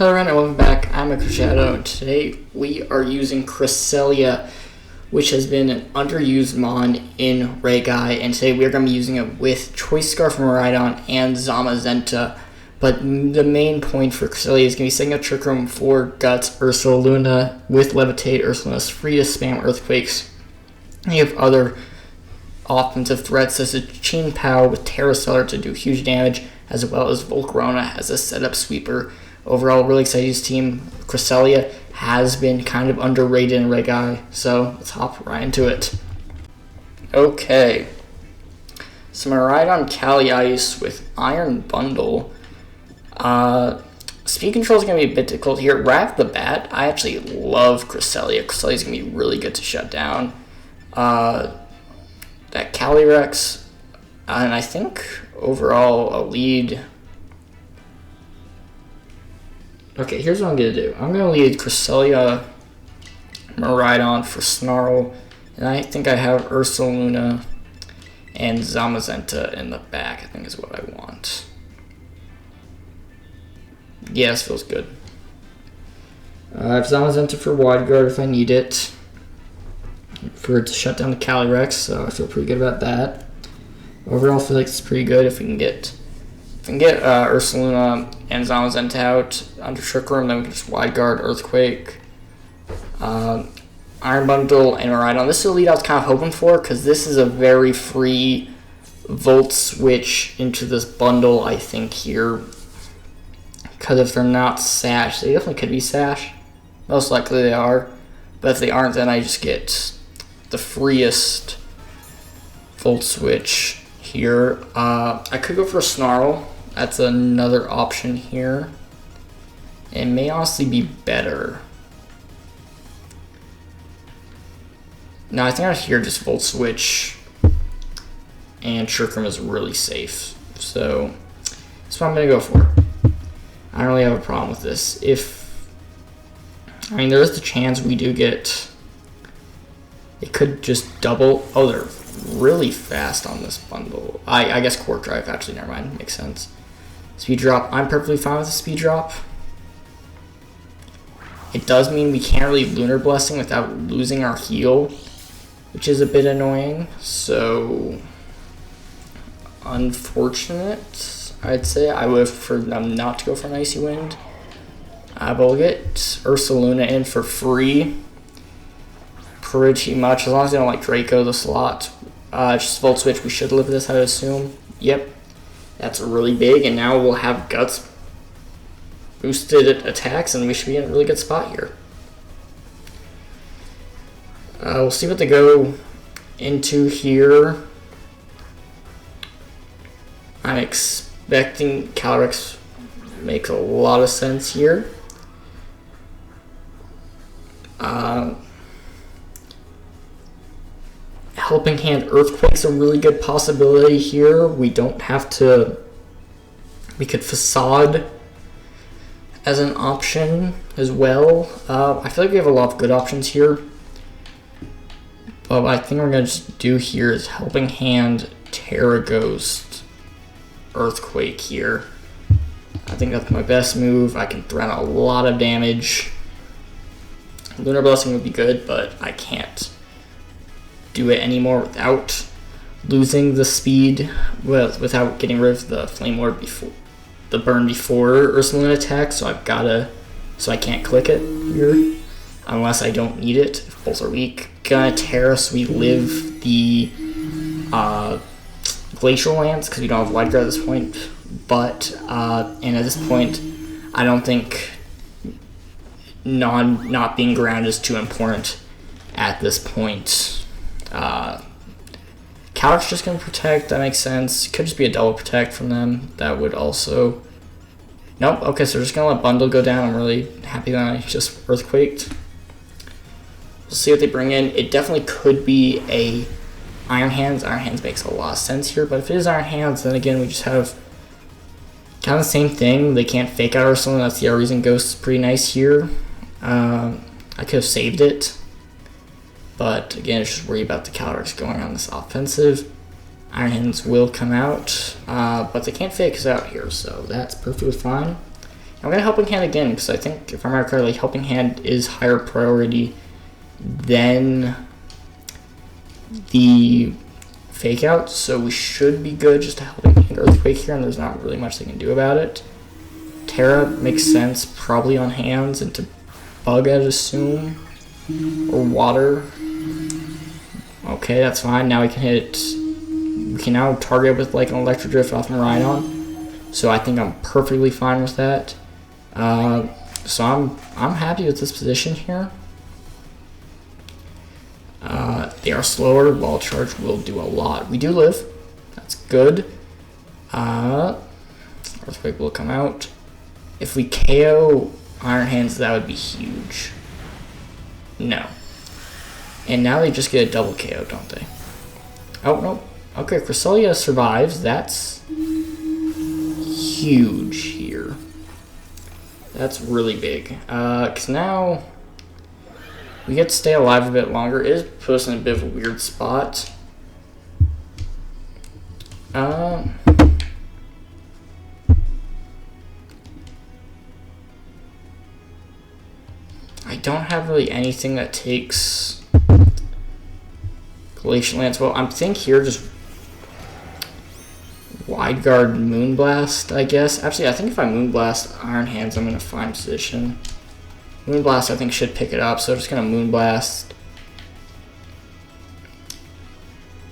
Hello everyone and welcome back. I'm a Shadow and today we are using Cresselia, which has been an underused mon in Reg I, and today we are going to be using it with Choice Scarf from Rhydon and Zamazenta. But the main point for Cresselia is going to be setting up Trick Room for Guts, Ursula Luna. With Levitate, Ursula is free to spam Earthquakes. And you have other offensive threats such as Chin Pao with Terra Stellar to do huge damage, as well as Volcarona as a setup sweeper. Overall, really excited to use team. Cresselia has been kind of underrated in Reg I, so let's hop right into it. Okay, so I'm going to ride on Cali Ice with Iron Bundle. Speed control is going to be a bit difficult here. Right off the bat, I actually love Cresselia. Cresselia is going to be really good to shut down. That Calyrex, and I think overall a lead. Okay, here's what I'm going to do. I'm going to lead Cresselia, Rhydon for Snarl, and I think I have Ursula Luna and Zamazenta in the back, I think is what I want. Yeah, this feels good. I have Zamazenta for Wide Guard if I need it, for it to shut down the Calyrex, so I feel pretty good about that. Overall, I feel like it's pretty good if we can get Ursula Luna and Zamazenta out under Trick Room, then we can just Wide Guard, Earthquake, Iron Bundle, and Rhydon. This is a lead I was kind of hoping for, because this is a very free Volt switch into this bundle, I think, here. Because if they're not Sash, they definitely could be Sash. Most likely they are. But if they aren't, then I just get the freest Volt switch here. I could go for a Snarl. That's another option here. It may honestly be better. No, I think out here just Volt Switch and Trick Room is really safe. So that's what I'm going to go for. I don't really have a problem with this. There is the chance we do get... It could just double... Oh, they're really fast on this bundle. I guess Core Drive, actually, never mind. Makes sense. Speed drop. I'm perfectly fine with the speed drop. It does mean we can't really Lunar Blessing without losing our heal, which is a bit annoying. So, unfortunate, I'd say. I would have preferred them not to go for an Icy Wind. But we'll get Ursula Luna in for free. Pretty much, as long as they don't like Draco the slot. Just Volt Switch, we should live this, I would assume. Yep. That's really big, and now we'll have Guts boosted attacks, and we should be in a really good spot here. We'll see what they go into here. I'm expecting Calyrex makes a lot of sense here. Helping Hand Earthquake's a really good possibility here. We don't have to... We could Facade as an option as well. I feel like we have a lot of good options here. But what I think we're going to just do here is Helping Hand, Terra Ghost, Earthquake here. I think that's my best move. I can throw out a lot of damage. Lunar Blessing would be good, but I can't do it anymore without losing the speed, without getting rid of the Flame Lord before the burn before Ursula attack. So I can't click it here unless I don't need it. If Bulls are weak, gonna Terra, so we live the Glacial Lands because we don't have Wide Guard at this point. But and at this point, I don't think not being ground is too important at this point. Calyrex just gonna protect, that makes sense. Could just be a double protect from them. That would also... Nope, okay, so we're just gonna let Bundle go down. I'm really happy that I just Earthquaked. We'll see what they bring in. It definitely could be a Iron Hands. Iron Hands makes a lot of sense here, but if it is Iron Hands, then again, we just have kind of the same thing. They can't fake out Ursula, that's the reason Ghost is pretty nice here. I could have saved it. But again, it's just worry about the Calyrex going on this offensive. Iron Hands will come out, but they can't fake us out here, so that's perfectly fine. I'm going to Helping Hand again, because I think, if I remember correctly, Helping Hand is higher priority than the Fake Out, so we should be good. Just a Helping Hand Earthquake here, and there's not really much they can do about it. Terra makes sense, probably on hands, and to Bug, I'd assume, or Water. Okay, that's fine. Now we can now target with like an Electro Drift off Miraidon, so I think I'm perfectly fine with that. So I'm happy with this position here. They are slower. Ball Charge will do a lot. We do live. That's good. Earthquake will come out. If we KO Iron Hands, that would be huge. No. And now they just get a double KO, don't they? Oh, no. Okay, Cresselia survives. That's huge here. That's really big. Because now we get to stay alive a bit longer. It is put us in a bit of a weird spot. I don't have really anything that takes Glacial Lance. Well, I'm thinking here just Wide Guard Moonblast, I guess. Actually, I think if I Moonblast Iron Hands, I'm in a fine position. Moonblast, I think, should pick it up, so I'm just going to Moonblast.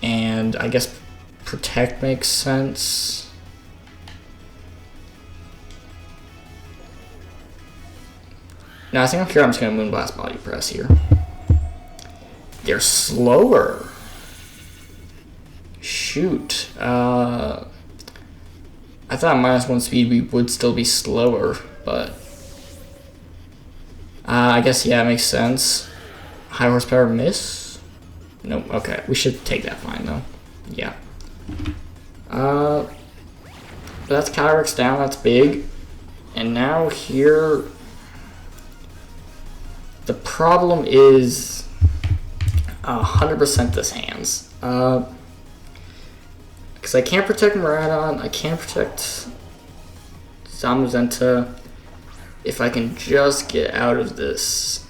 And I guess Protect makes sense. No, I think I'm just going to Moonblast Body Press here. They're slower. Shoot. I thought -1 speed we would still be slower, but I guess, yeah, it makes sense. High horsepower miss? Nope, okay. We should take that fine, though. Yeah. But that's Calyrex down, that's big. And now here, the problem is 100% this hands. Because I can't protect Miraidon, I can't protect Zamazenta. If I can just get out of this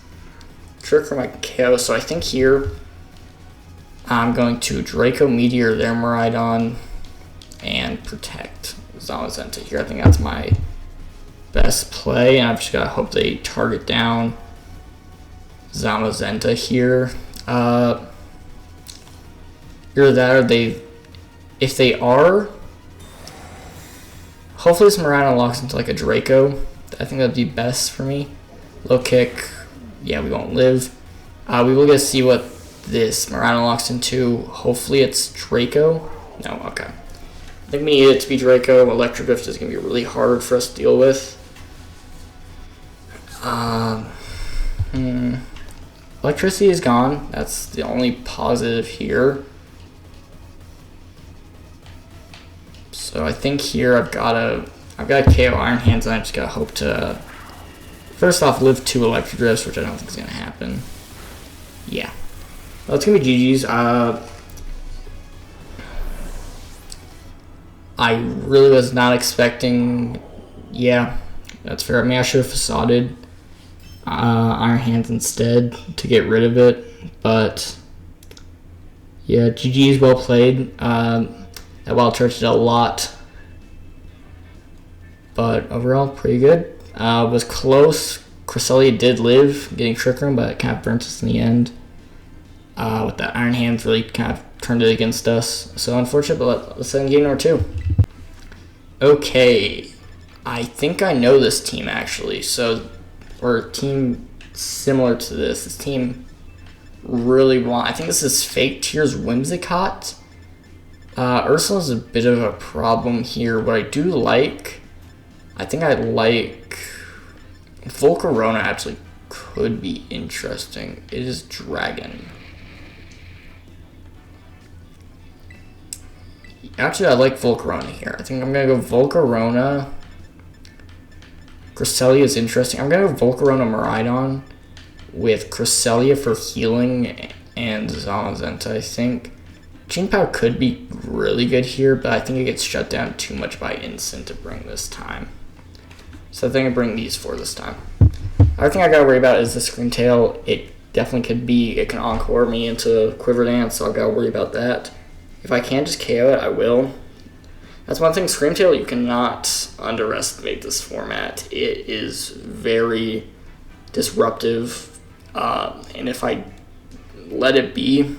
trick from my KO. So I think here I'm going to Draco Meteor their Miraidon and protect Zamazenta here. I think that's my best play, and I've just got to hope they target down Zamazenta here. Either that or if they are, hopefully this Miraidon locks into like a Draco. I think that'd be best for me. Low kick, yeah, we won't live. We will get to see what this Miraidon locks into. Hopefully it's Draco. No, okay. I think we need it to be Draco. Electro Drift is going to be really hard for us to deal with. Electricity is gone. That's the only positive here. So I think here I've got to KO Iron Hands, and I just got to hope to, first off, live 2 Electro Drifts, which I don't think is going to happen. Yeah. Well, it's going to be GG's. I really was not expecting, yeah, that's fair. I mean, I should have facaded Iron Hands instead to get rid of it, but yeah, GG's, well played. That Wild Charge did a lot, but overall pretty good. Was close. Cresselia did live, getting Trick Room, but it kind of burnt us in the end. With that Iron Hands really kind of turned it against us. So unfortunate, but let's end game number 2. Okay, I think I know this team actually. Or a team similar to this. This team really I think this is Fake Tears Whimsicott. Ursula's a bit of a problem here. What I do like, I think I like Volcarona actually could be interesting. It is Dragon. Actually, I like Volcarona here. I think I'm going to go Volcarona. Cresselia is interesting. I'm going to go Volcarona Miraidon with Cresselia for healing and Zamazenta, I think. Qingpao could be really good here, but I think it gets shut down too much by Instant to bring this time. So I think I bring these 4 this time. Other thing I gotta worry about is the Screamtail. It definitely could be, it can encore me into Quiver Dance, so I gotta worry about that. If I can just KO it, I will. That's one thing, Screamtail, you cannot underestimate this format. It is very disruptive, and if I let it be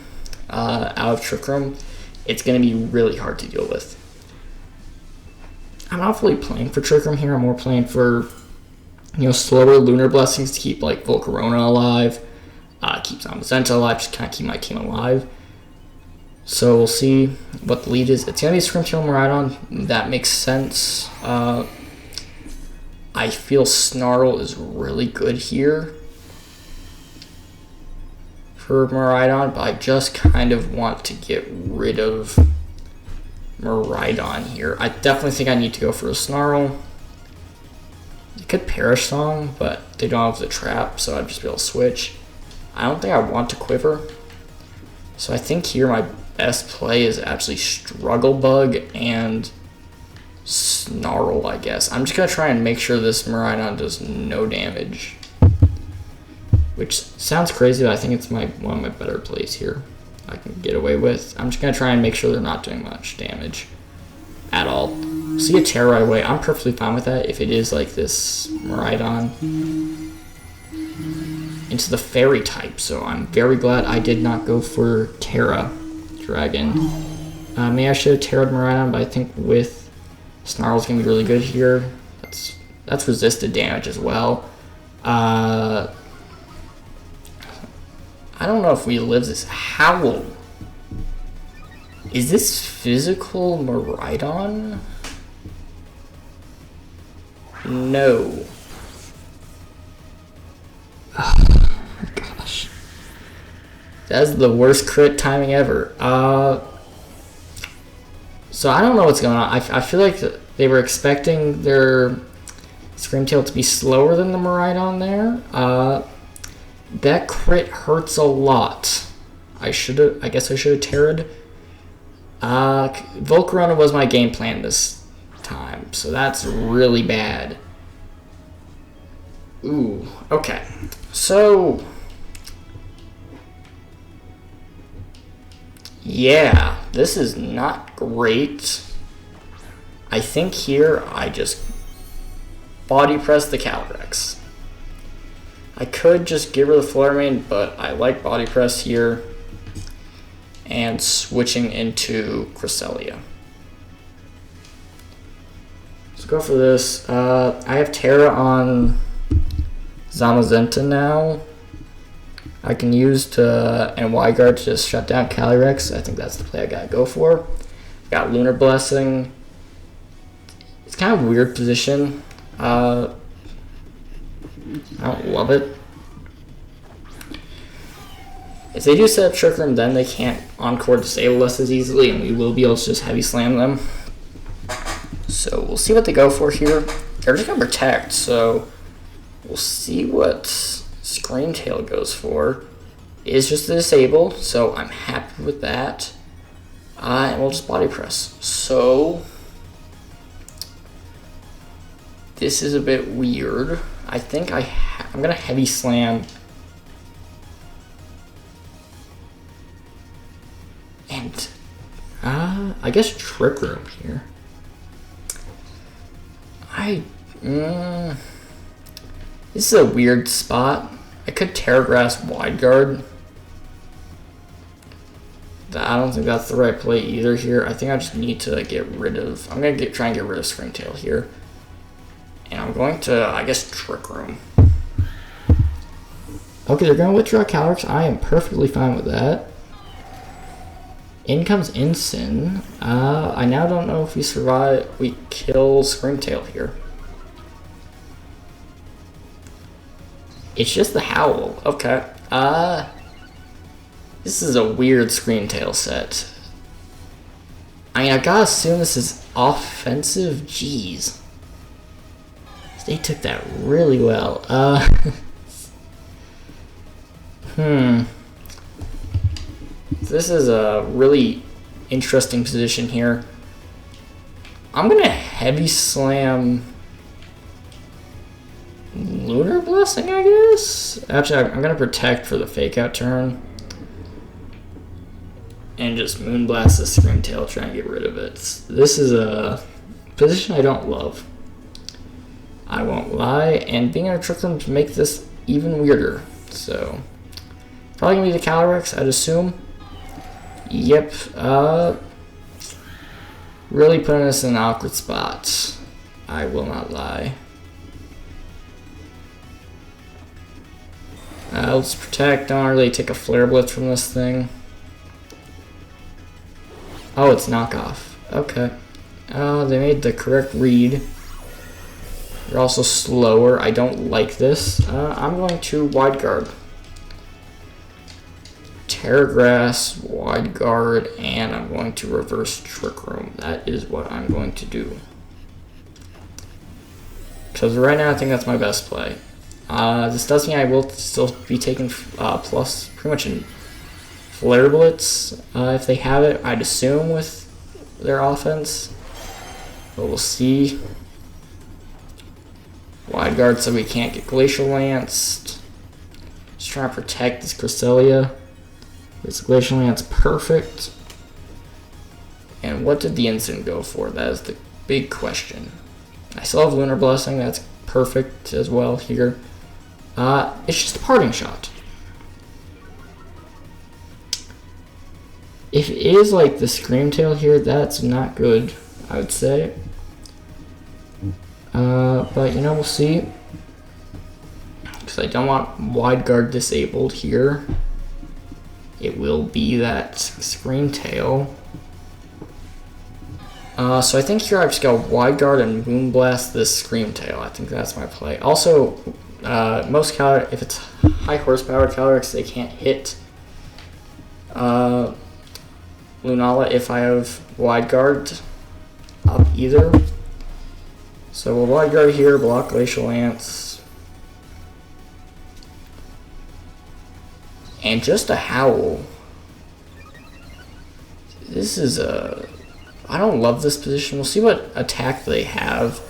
out of Trick Room, it's going to be really hard to deal with. I'm not fully playing for Trick Room here. I'm more playing for, slower Lunar Blessings to keep like Volcarona alive, keep Zamazenta alive, just kind of keep my team alive. So we'll see what the lead is. It's going to be Screamtail and Miraidon. That makes sense. I feel Snarl is really good here for Miraidon, but I just kind of want to get rid of Miraidon here. I definitely think I need to go for a Snarl. It could Perish Song, but they don't have the trap, so I'd just be able to switch. I don't think I want to Quiver. So I think here my best play is actually Struggle Bug and Snarl, I guess. I'm just going to try and make sure this Miraidon does no damage. Which sounds crazy, but I think it's one of my better plays here I can get away with. I'm just going to try and make sure they're not doing much damage at all. See a Terror right away. I'm perfectly fine with that if it is like this Miraidon into the Fairy type. So I'm very glad I did not go for Terra Dragon. Maybe I should have Terra'd Miraidon, but I think with Snarl's going to be really good here. That's resisted damage as well. I don't know if we live this. Howl. Is this physical Miraidon? No. Oh my gosh. That's the worst crit timing ever. So I don't know what's going on. I feel like they were expecting their Screamtail to be slower than the Miraidon there. That crit hurts a lot. I guess I should have Terra'd. Volcarona was my game plan this time, so that's really bad. Ooh, okay. So, yeah, this is not great. I think here I just body press the Calyrex. I could just get rid of the Fluttermane, but I like body press here and switching into Cresselia. Let's go for this. I have Terra on Zamazenta now. I can use and Y-Guard to just shut down Calyrex. I think that's the play I gotta go for. Got Lunar Blessing. It's kind of a weird position. I don't love it. If they do set up Trick Room, then they can't Encore disable us as easily, and we will be able to just Heavy Slam them. So we'll see what they go for here. They're just going to Protect, so we'll see what Screamtail goes for. It's just a Disable, so I'm happy with that. And we'll just Body Press. So this is a bit weird. I think I'm going to Heavy Slam. And I guess Trick Room here. This is a weird spot. I could Terra Grass Wide Guard. I don't think that's the right play either here. I think I just need to get rid of. I'm gonna try and get rid of Screamtail here. And I'm going to, I guess, Trick Room. Okay, they're going to withdraw Calyrex. I am perfectly fine with that. In comes Ensign. I now don't know if we survive. We kill Screamtail here. It's just the Howl. Okay. This is a weird Screamtail set. I mean, I gotta assume this is offensive. Jeez. They took that really well. This is a really interesting position here. I'm gonna Heavy Slam Lunar Blessing, I guess? Actually, I'm going to protect for the fake out turn. And just Moonblast the Screamtail, try and get rid of it. This is a position I don't love. I won't lie. And being able to trick them to make this even weirder. So, probably going to be the Calyrex, I'd assume. Yep. Really putting us in an awkward spot. I will not lie. Let's protect. Don't really take a Flare Blitz from this thing. Oh, it's knockoff. Okay. They made the correct read. They're also slower. I don't like this. I'm going to Wide Guard. Terra Grass, Wide Guard, and I'm going to reverse Trick Room. That is what I'm going to do. Because right now I think that's my best play. This does mean I will still be taking plus pretty much in Flare Blitz if they have it, I'd assume, with their offense. But we'll see. Wide Guard so we can't get Glacial Lanced. Just trying to protect this Cresselia. This Glacial Lance perfect. And what did the Instant go for? That is the big question. I still have Lunar Blessing, that's perfect as well here. It's just a Parting Shot. If it is like the Screamtail here, that's not good, I would say. But you know, we'll see. Because I don't want Wide Guard disabled here. It will be that Screamtail. So I think here I've just got Wide Guard and Moonblast this Screamtail. I think that's my play. Also, most if it's high horsepower Calyrex, they can't hit Lunala if I have Wide Guard up either. So we'll Wide Guard here, block Glacial Lance. And just a Howl. This is a... I don't love this position. We'll see what attack they have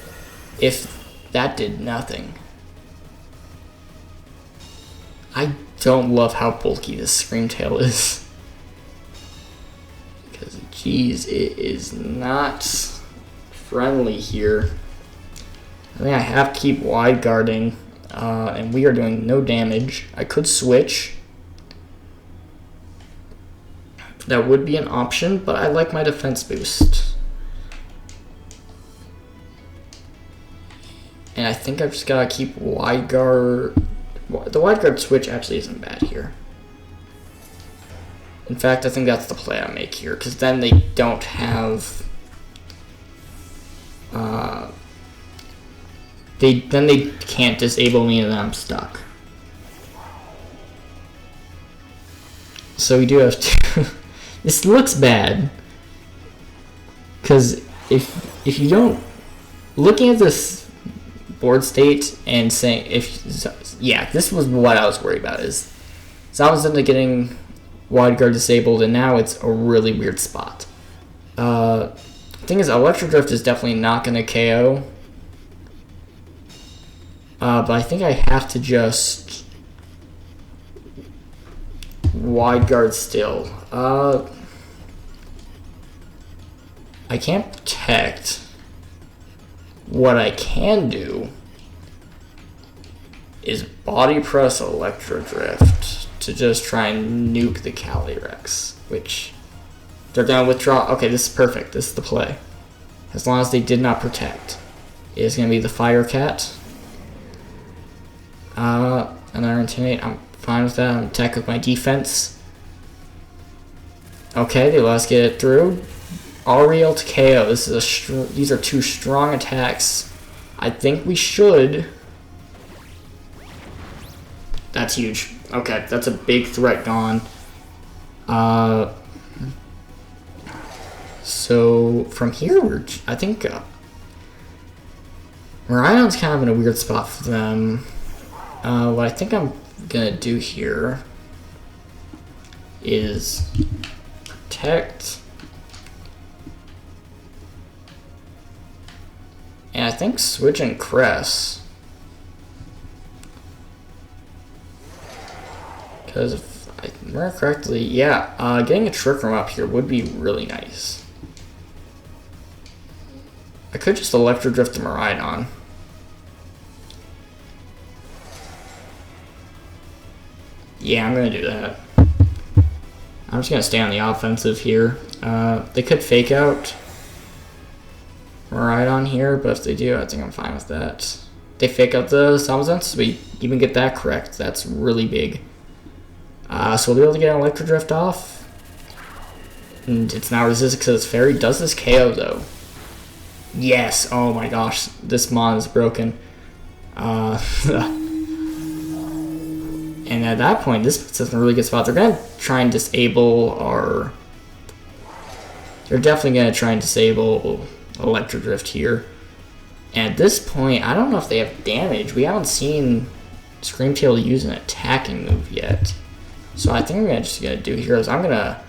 if that did nothing. I don't love how bulky this Screamtail is. Because, geez, it is not friendly here. I think I have to keep Wide Guarding, and we are doing no damage. I could switch. That would be an option, but I like my defense boost. And I think I've just got to keep Wide Guard. The Wide Guard switch actually isn't bad here. In fact, I think that's the play I make here, because then they don't have... Then they can't disable me and then I'm stuck. So we do have to... This looks bad. Because if you don't... Looking at this board state and saying... Yeah, this was what I was worried about. Is Zama's ended up getting Wide Guard disabled and now it's a really weird spot. The thing is, Electro Drift is definitely not going to KO. But I think I have to just Wide Guard still. I can't protect. What I can do is Body Press Electro Drift to just try and nuke the Calyrex, which they're going to withdraw. Okay, this is perfect. This is the play. As long as they did not protect. It is going to be the Fire Cat. Another Intimidate. I'm fine with that. I'm attack with my defense. Okay, they let us get it through. Ariel to KO. This is these are two strong attacks. I think we should. That's huge. Okay, that's a big threat gone. So from here, I think Marion's kind of in a weird spot for them. What I think I'm gonna do here is protect, and I think switch and Cress. Because if I remember correctly, yeah, getting a Trick Room up here would be really nice. I could just Electro Drift the Miraidon. Yeah, I'm going to do that. I'm just going to stay on the offensive here. They could fake out Miraidon here, but if they do, I think I'm fine with that. They fake out the Zamazenta, so we even get that correct. That's really big. So we'll be able to get an Electro Drift off. And it's now resisted because it's Fairy. Does this KO, though? Yes! Oh my gosh, this Mon is broken. And at that point, this puts us in a really good spot. They're going to try and disable our... They're definitely going to try and disable Electro Drift here. And at this point, I don't know if they have damage. We haven't seen Screamtail use an attacking move yet. So I think I'm just going to do here is I'm going to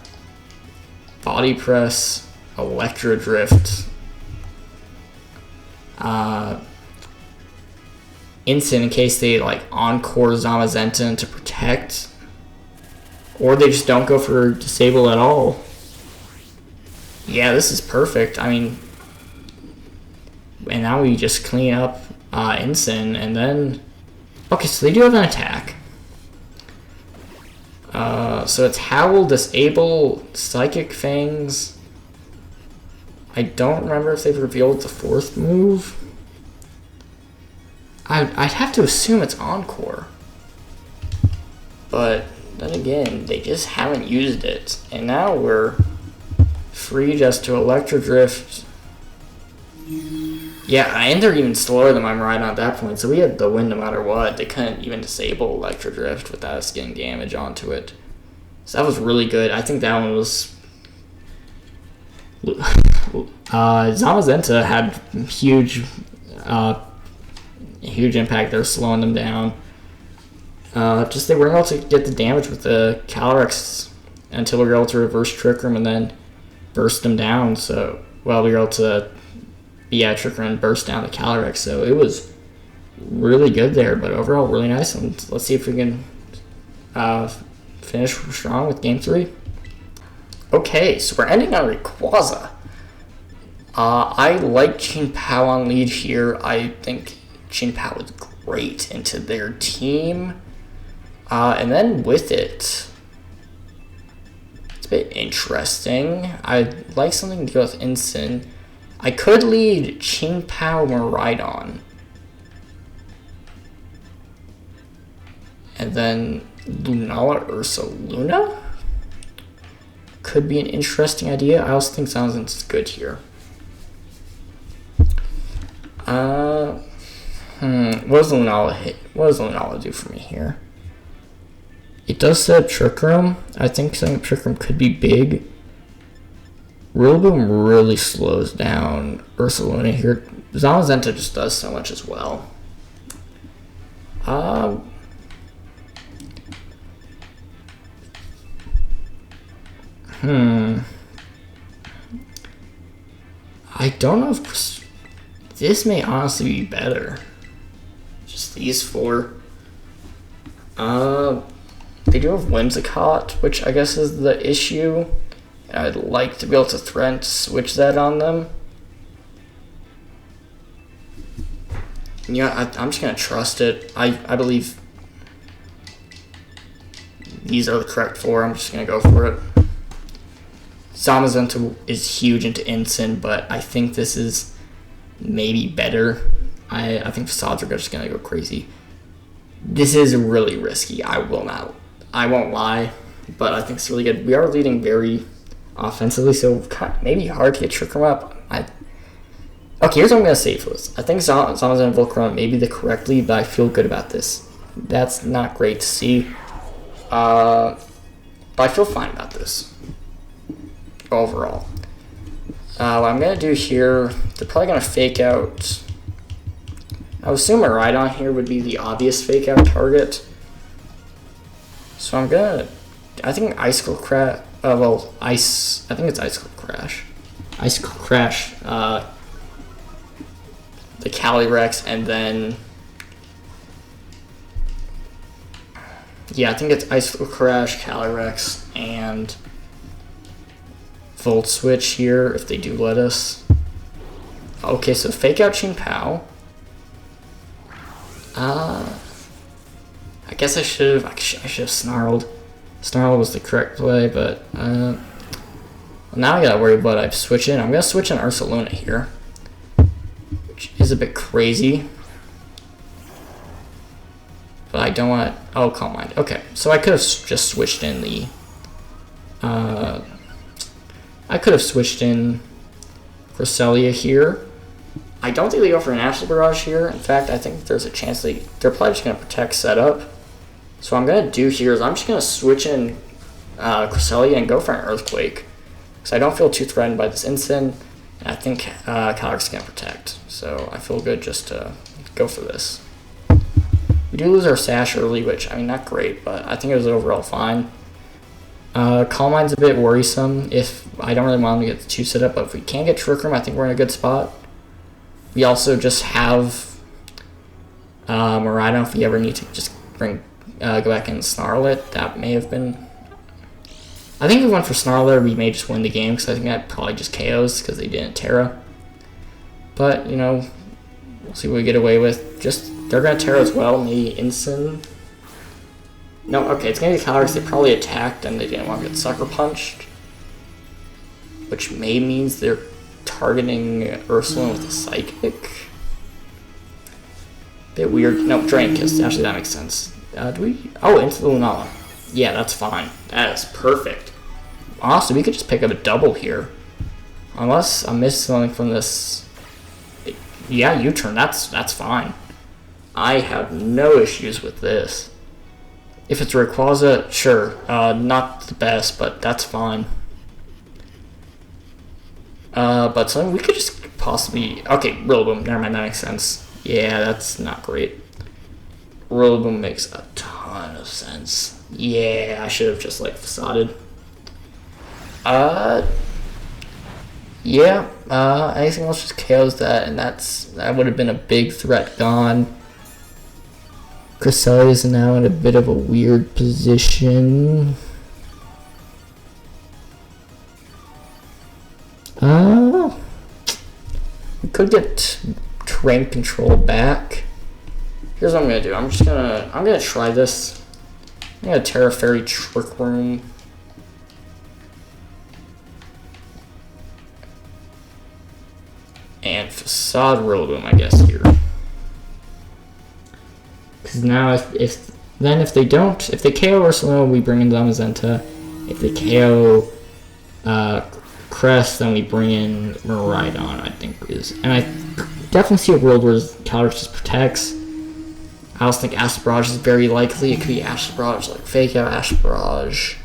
Body Press, Electro Drift, Instant in case they like Encore Zamazenta to protect. Or they just don't go for Disable at all. Yeah, this is perfect. I mean, and now we just clean up Instant and then... Okay, so they do have an attack. So it's Howl, Disable, Psychic Fangs. I don't remember if they've revealed the fourth move. I'd have to assume it's Encore. But then again, they just haven't used it. And now we're free just to Electro Drift. Yeah, and they're even slower than my Miraidon at that point, so we had the win no matter what. They couldn't even disable Electro Drift without us getting damage onto it. So that was really good. I think that one was... Zamazenta had huge impact. They're slowing them down. Just they weren't able to get the damage with the Calyrex until we were able to reverse Trick Room and then burst them down. So, well, we were able to... Yeah, Trick Room and burst down the Calyrex, so it was really good there, but overall really nice. And let's see if we can finish strong with Game 3. Okay, so we're ending on Rayquaza. I like Qingpao on lead here. I think Qingpao is great into their team. And then with it, it's a bit interesting. I'd like something to go with Instant. I could lead Qingpao Miraidon. And then Lunala Ursaluna? Could be an interesting idea. I also think Zamazenta is good here. What does Lunala do for me here? It does set up Trick Room. I think setting up Trick Room could be big. Rillaboom really slows down Ursaluna here. Zamazenta just does so much as well. I don't know if this may honestly be better. Just these four. They do have Whimsicott, which I guess is the issue. I'd like to be able to threat switch that on them. Yeah, I'm just going to trust it. I believe these are the correct four. I'm just going to go for it. Zamazenta is huge into Instant, but I think this is maybe better. I think Facades are just going to go crazy. This is really risky. I won't lie, but I think it's really good. We are leading very offensively, so maybe hard to get Trick Room up. Okay, here's what I'm going to say for this. I think Zamazenta and Volcarona may be the correct lead, but I feel good about this. That's not great to see. But I feel fine about this overall. What I'm going to do here, they're probably going to fake out... I would assume a Rhydon here would be the obvious fake out target. So I'm going to... I think Icicle Crash... I think it's Icicle Crash. Icicle Crash, the Calyrex, and then... Yeah, I think it's Icicle Crash, Calyrex, and Volt Switch here, if they do let us. Okay, so Fake Out Chien-Pao. I guess I should have Snarled. Snarl was the correct play, but well, now I gotta worry about I switch in. I'm gonna switch in Ursaluna here, which is a bit crazy. But I don't want. Oh, Calm Mind. Okay, so I could have just switched in the. I could have switched in Cresselia here. I don't think they go for an Astral Barrage here. In fact, I think there's a chance they're probably just going to protect setup. So what I'm going to do here is I'm just going to switch in Cresselia and go for an Earthquake. Because I don't feel too threatened by this Incin. And I think Calyrex is going to protect. So I feel good just to go for this. We do lose our Sash early, which, I mean, not great, but I think it was overall fine. Calm Mind's a bit worrisome if I don't really want him to get the 2 set up, but if we can't get Trick Room, I think we're in a good spot. We also just have Miraidon if we ever need to just go back and Snarl it. That may have been... I think if we went for Snarl there, we may just win the game, because I think that probably just KOs, because they didn't Terra. But, you know, we'll see what we get away with. Just, they're going to Terra as well, maybe Incin. No, okay, it's going to be Calyrex. They probably attacked, and they didn't want to get Sucker Punched. Which may means they're targeting Ursaluna with a Psychic. Bit weird. No, Drain Kiss. Actually, that makes sense. Do we? Oh, into the Lunala. Yeah, that's fine. That is perfect. Honestly, we could just pick up a double here. Unless I missed something from this. Yeah, U-turn. That's fine. I have no issues with this. If it's Rayquaza, sure. Not the best, but that's fine. But something we could just possibly... Okay, Rillaboom. Never mind, that makes sense. Yeah, that's not great. Rillaboom makes a ton of sense. Yeah, I should have just, like, facaded. Yeah, anything else just KOs that, and that would have been a big threat gone. Cresselia is now in a bit of a weird position. We could get Terrain Control back. Here's what I'm gonna do. I'm gonna try this. I'm gonna Terra Fairy Trick Room. And Facade Rillaboom, I guess, here. Because now if they KO Ursaluna, we bring in Zamazenta. If they KO Crest, then we bring in Miraidon, I think is. And I definitely see a world where Calyrex just protects. I also think Astral Barrage is very likely. It could be Astral Barrage, like Fake Out, Astral Barrage,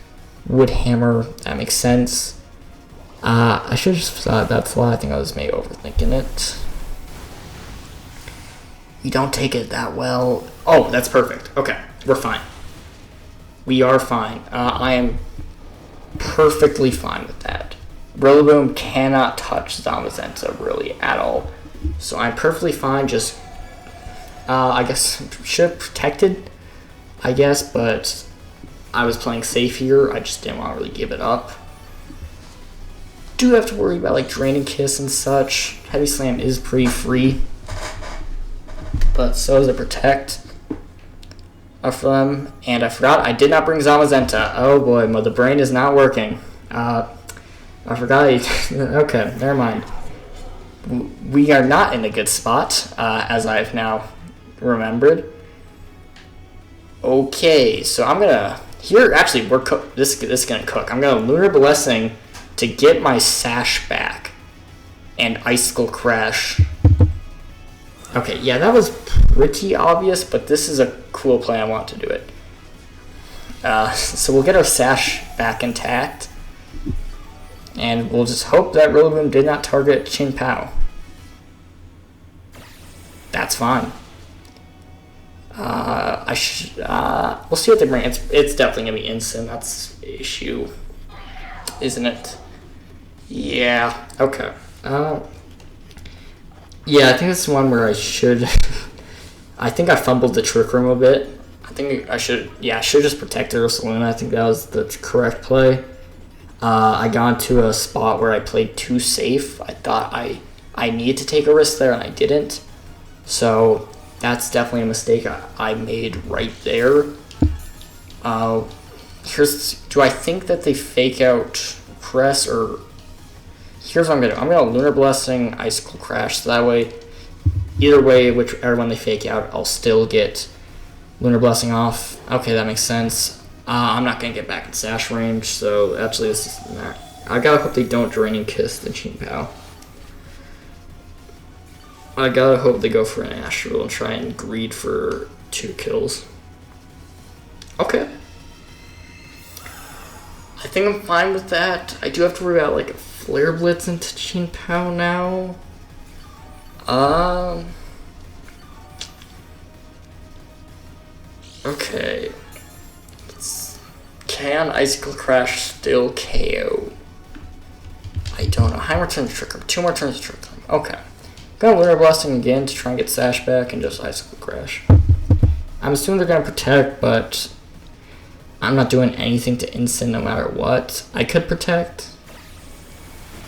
Wood Hammer. That makes sense. I should have just thought that fly. I think I was maybe overthinking it. We don't take it that well. Oh, that's perfect. Okay, we're fine. We are fine. I am perfectly fine with that. Rillaboom cannot touch Zamazenta really at all. So I'm perfectly fine. Just, I guess, should have protected, I guess, but I was playing safe here. I just didn't want to really give it up. Do have to worry about like Draining Kiss and such. Heavy Slam is pretty free, but so is a Protect for them. And I forgot I did not bring Zamazenta. Oh boy, the brain is not working. I forgot. Okay, never mind. We are not in a good spot, as I've now remembered. Okay, so I'm gonna here. Actually, we're this is gonna cook. I'm gonna Lunar Blessing to get my Sash back, and Icicle Crash. Okay, yeah, that was pretty obvious, but this is a cool play. I want to do it. So we'll get our Sash back intact, and we'll just hope that Rillaboom did not target Chien-Pao. That's fine. We'll see what they bring. It's definitely gonna be Incin. That's the issue, isn't it? Yeah. Okay. Yeah, I think this is one where I should. I think I fumbled the Trick Room a bit. I think I should just protect Ursaluna. I think that was the correct play. I got into a spot where I played too safe. I thought I needed to take a risk there, and I didn't. So that's definitely a mistake I made right there. Do I think that they fake out Cress, or here's what I'm gonna do. I'm gonna Lunar Blessing, Icicle Crash, so that way, either way, whichever one they fake out, I'll still get Lunar Blessing off. Okay, that makes sense. I'm not gonna get back in sash range, so actually this is not. I gotta hope they don't Draining Kiss the Qingpao. I gotta hope they go for an Astral and try and greed for 2 kills. Okay. I think I'm fine with that. I do have to worry about like a Flare Blitz into Qingpao now. Okay. Can Icicle Crash still KO? I don't know. How many turns to Trick Room? 2 more turns to Trick Room. Okay. Gonna Lunar Blessing again to try and get Sash back and just Icicle Crash. I'm assuming they're gonna protect, but I'm not doing anything to instant no matter what. I could protect.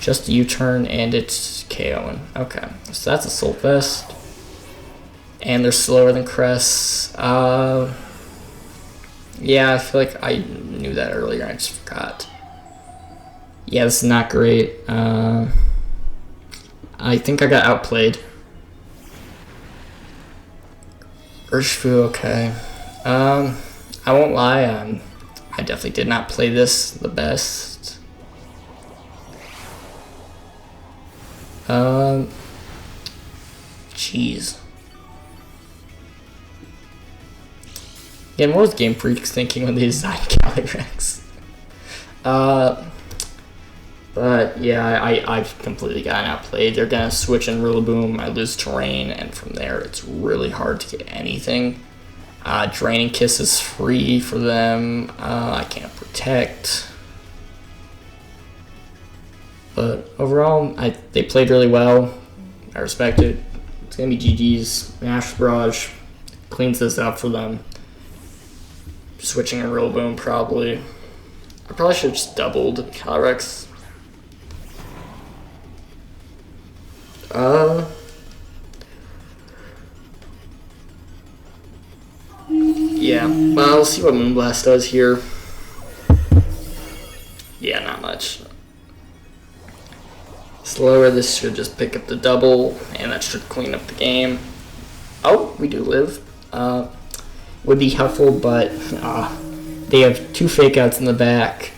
Just a U-turn and it's KOing. Okay, so that's Assault Vest. And they're slower than Cress. Yeah, I feel like I knew that earlier, I just forgot. Yeah, this is not great. I think I got outplayed. Urshifu, okay. I won't lie, I definitely did not play this the best. Jeez. Again, what was Game Freak's thinking when they designed Calyrex? But yeah, I've completely gotten outplayed. They're gonna switch in Rillaboom, I lose terrain, and from there it's really hard to get anything. Draining Kiss is free for them. I can't protect. But overall, they played really well. I respect it. It's gonna be GG's. Ash Barrage cleans this up for them. Switching a Rillaboom probably. I probably should have just doubled Calyrex. Yeah, well, we'll see what Moonblast does here. Yeah, not much. Slower, this should just pick up the double, and that should clean up the game. Oh, we do live. Would be helpful, but they have 2 fake outs in the back.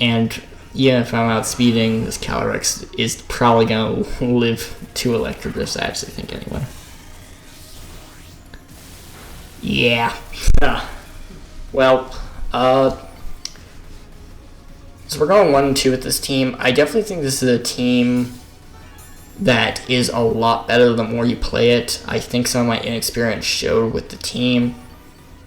And yeah, if I'm outspeeding, this Calyrex is probably going to live 2 Electrobrifts, I actually think, anyway. Yeah. Well, so we're going 1-2 with this team. I definitely think this is a team that is a lot better the more you play it. I think some of my inexperience showed with the team.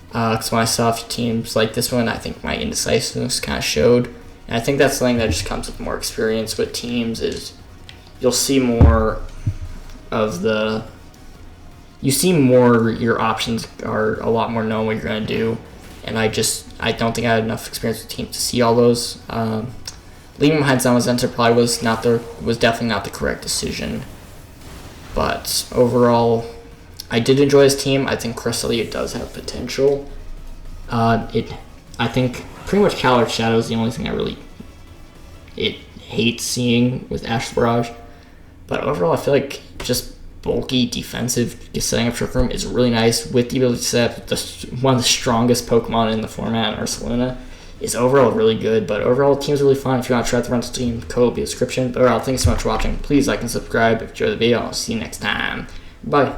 Because when I saw a few teams like this one, I think my indecisiveness kind of showed. And I think that's something that just comes with more experience with teams, is you'll see more of the... You see more, your options are a lot more known what you're going to do. And I don't think I had enough experience with teams to see all those. Leaving behind Zamazenta probably was definitely not the correct decision. But overall, I did enjoy this team. I think Cresselia does have potential. I think pretty much Calyrex Shadow is the only thing I really hate seeing with Ash Barrage. But overall, I feel like just bulky defensive setting up Trick Room is really nice, with the ability to set up one of the strongest Pokemon in the format, Ursaluna. Is overall really good, but overall the team's really fun. If you want to try out the rental team, code will be in the description. But overall, thank you so much for watching. Please like and subscribe if you enjoyed the video. I'll see you next time. Bye.